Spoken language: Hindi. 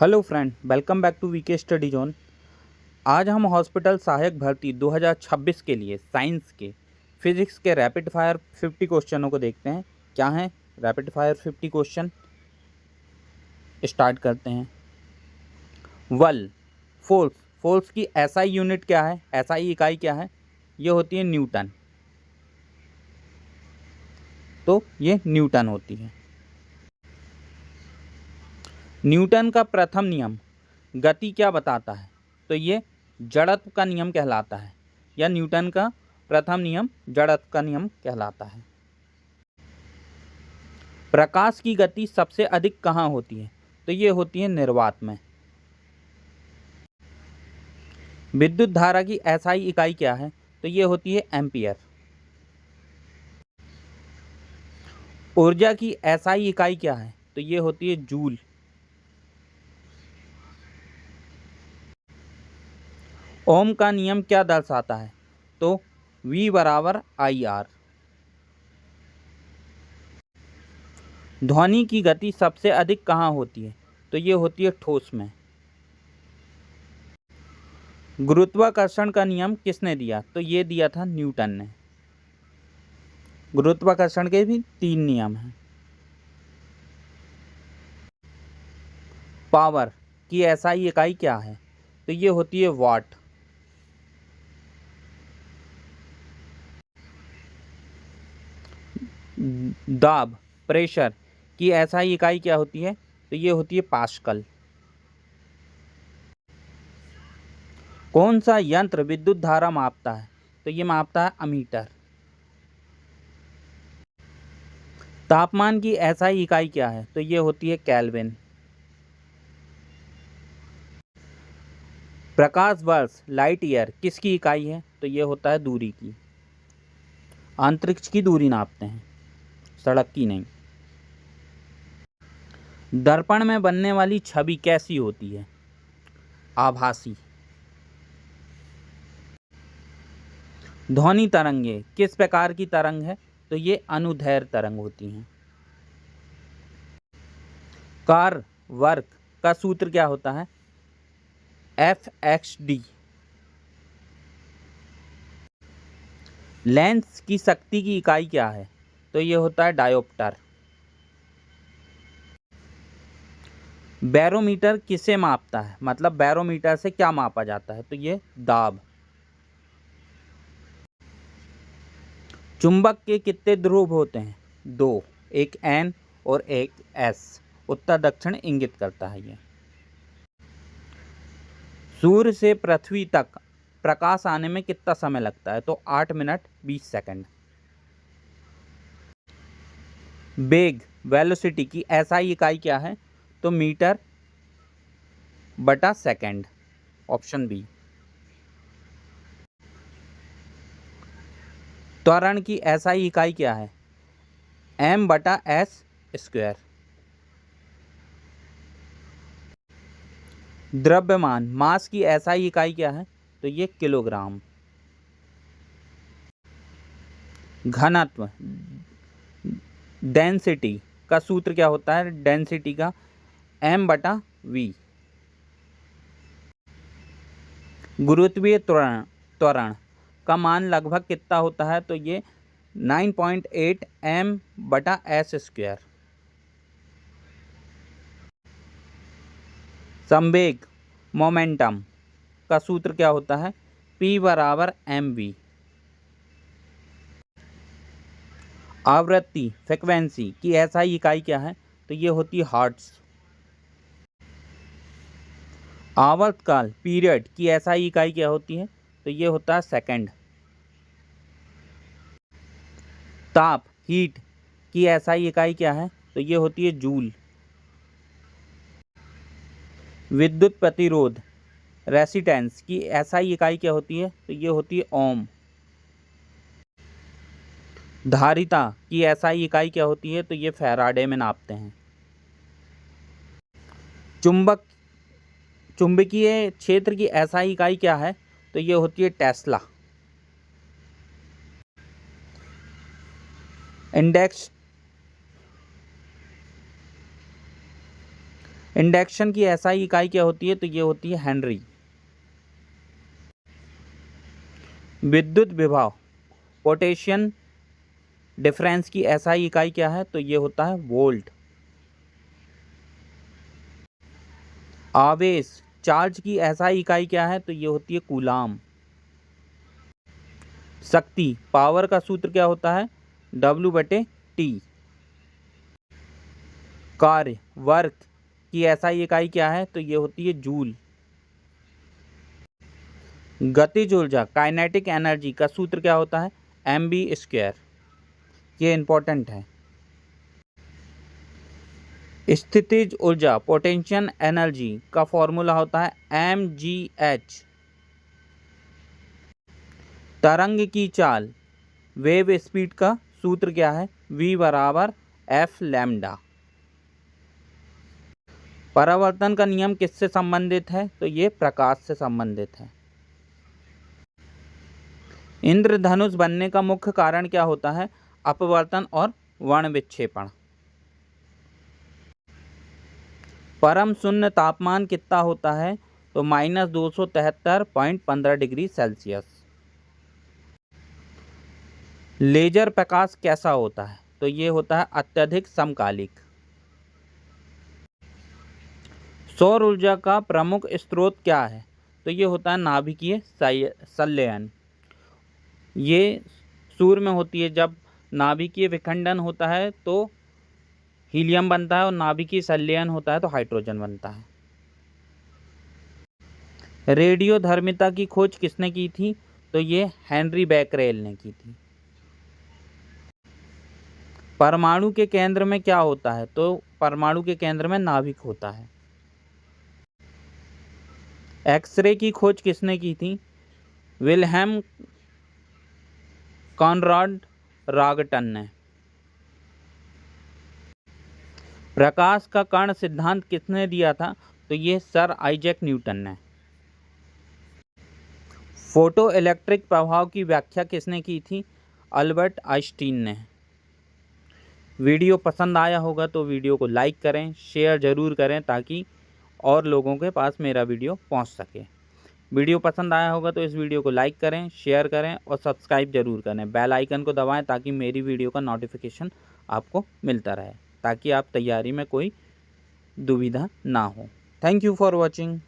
Hello friend, welcome back to VK study zone. आज हम हॉस्पिटल सहायक भर्ती 2026 के लिए साइंस के फिजिक्स के रैपिड फायर 50 क्वेश्चनों को देखते हैं। क्या है रैपिड फायर 50 क्वेश्चन? स्टार्ट करते हैं। वल फोर्स फोर्स की एसआई यूनिट क्या है? एसआई इकाई क्या है? ये होती है न्यूटन। तो ये न्यूटन होती है। न्यूटन का प्रथम नियम गति क्या बताता है? तो ये जड़त्व का नियम कहलाता है, या न्यूटन का प्रथम नियम जड़त्व का नियम कहलाता है। प्रकाश की गति सबसे अधिक कहाँ होती है? तो ये होती है निर्वात में। विद्युत धारा की एसआई इकाई क्या है? तो ये होती है एम्पियर। ऊर्जा की एसआई इकाई क्या है? तो ये होती है जूल। ओम का नियम क्या दर्शाता है? तो V बराबर IR। ध्वनि की गति सबसे अधिक कहाँ होती है? तो ये होती है ठोस में। गुरुत्वाकर्षण का नियम किसने दिया? तो ये दिया था न्यूटन ने। गुरुत्वाकर्षण के भी 3 नियम हैं। पावर की एसआई इकाई क्या है? तो ये होती है वाट। दाब प्रेशर की एसआई इकाई क्या होती है? तो ये होती है पास्कल। कौन सा यंत्र विद्युत धारा मापता है? तो ये मापता है अमीटर। तापमान की एसआई इकाई क्या है? तो ये होती है केल्विन। प्रकाश वर्ष लाइट ईयर किसकी इकाई है? तो ये होता है दूरी की। अंतरिक्ष की दूरी नापते हैं, सड़क की नहीं। दर्पण में बनने वाली छवि कैसी होती है? आभासी। ध्वनि तरंगे किस प्रकार की तरंग है? तो ये अनुदैर्घ्य तरंग होती हैं। कार्य वर्क का सूत्र क्या होता है? FXD। लेंस की शक्ति की इकाई क्या है? तो ये होता है डायोप्टर। बैरोमीटर किसे मापता है? मतलब बैरोमीटर से क्या मापा जाता है? तो ये दाब। चुंबक के कितने ध्रुव होते हैं? 2, एक N और एक S। उत्तर दक्षिण इंगित करता है ये। सूर्य से पृथ्वी तक प्रकाश आने में कितना समय लगता है? तो 8 मिनट 20 सेकंड। वेग वेलोसिटी की एसआई इकाई क्या है? तो मीटर बटा सेकंड। Option B. त्वरण की एसआई इकाई क्या है? M बटा S स्क्वायर। द्रव्यमान मास की एसआई इकाई क्या है? तो ये किलोग्राम। घनत्व डेंसिटी का सूत्र क्या होता है? डेंसिटी का M बटा V। गुरुत्वीय त्वरण त्वरण का मान लगभग कितना होता है? तो ये 9.8 M बटा S स्क्वायर। संवेग मोमेंटम का सूत्र क्या होता है? P बराबर mv। आवृत्ति फ्रिक्वेंसी की एसआई इकाई क्या है? तो ये होती है हर्ट्ज। आवर्तकाल पीरियड की एसआई इकाई क्या होती है? तो ये होता है सेकंड। ताप हीट की एसआई इकाई क्या है? तो ये होती है जूल। विद्युत प्रतिरोध रेसिस्टेंस की एसआई इकाई क्या होती है? तो ये होती है ओम। धारिता की एसआई इकाई क्या होती है? तो ये फैराडे में नापते हैं। चुंबकीय क्षेत्र की एसआई इकाई क्या है? तो ये होती है टेस्ला। इंडेक्स इंडक्शन की एसआई इकाई क्या होती है? तो ये होती है हेनरी। विद्युत विभव पोटेंशियल डिफरेंस की एसआई इकाई क्या है? तो ये होता है वोल्ट। आवेश चार्ज की एसआई इकाई क्या है? तो ये होती है कूलाम। शक्ति पावर का सूत्र क्या होता है? W/T। कार्य वर्क की एसआई इकाई क्या है? तो ये होती है जूल। गतिज ऊर्जा काइनेटिक एनर्जी का सूत्र क्या होता है? mv²। ये इंपॉर्टेंट है। स्थितिज ऊर्जा पोटेंशियल एनर्जी का फॉर्मूला होता है mgh। तरंग की चाल वेव स्पीड का सूत्र क्या है? v/f lambda. परावर्तन का नियम किससे संबंधित है? तो ये प्रकाश से संबंधित है। इंद्रधनुष बनने का मुख्य कारण क्या होता है? अपवर्तन और वर्ण विक्षेपण। परम शून्य तापमान कितना होता है? तो -273.15 डिग्री सेल्सियस। लेजर प्रकाश कैसा होता है? तो ये होता है अत्यधिक समकालिक। सौर ऊर्जा का प्रमुख स्रोत क्या है? तो ये होता है नाभिकीय संलयन। ये सूर्य में होती है। जब नाभिकीय विखंडन होता है तो हीलियम बनता है और नाभिकीय संलयन होता है तो हाइड्रोजन बनता है। रेडियोधर्मिता की खोज किसने की थी? तो ये हेनरी बैकरेल ने की थी। परमाणु के केंद्र में क्या होता है? तो परमाणु के केंद्र में नाभिक होता है। एक्सरे की खोज किसने की थी? विल्हेम कॉनराड रागटन ने। प्रकाश का कर्ण सिद्धांत किसने दिया था? तो ये सर आइजैक न्यूटन ने। फोटो इलेक्ट्रिक प्रभाव की व्याख्या किसने की थी? अल्बर्ट आइंस्टीन ने। वीडियो पसंद आया होगा तो वीडियो को लाइक करें, शेयर ज़रूर करें ताकि और लोगों के पास मेरा वीडियो पहुंच सके। वीडियो पसंद आया होगा तो इस वीडियो को लाइक करें, शेयर करें और सब्सक्राइब ज़रूर करें। बेल आइकन को दबाएं ताकि मेरी वीडियो का नोटिफिकेशन आपको मिलता रहे, ताकि आप तैयारी में कोई दुविधा ना हो। Thank you for watching.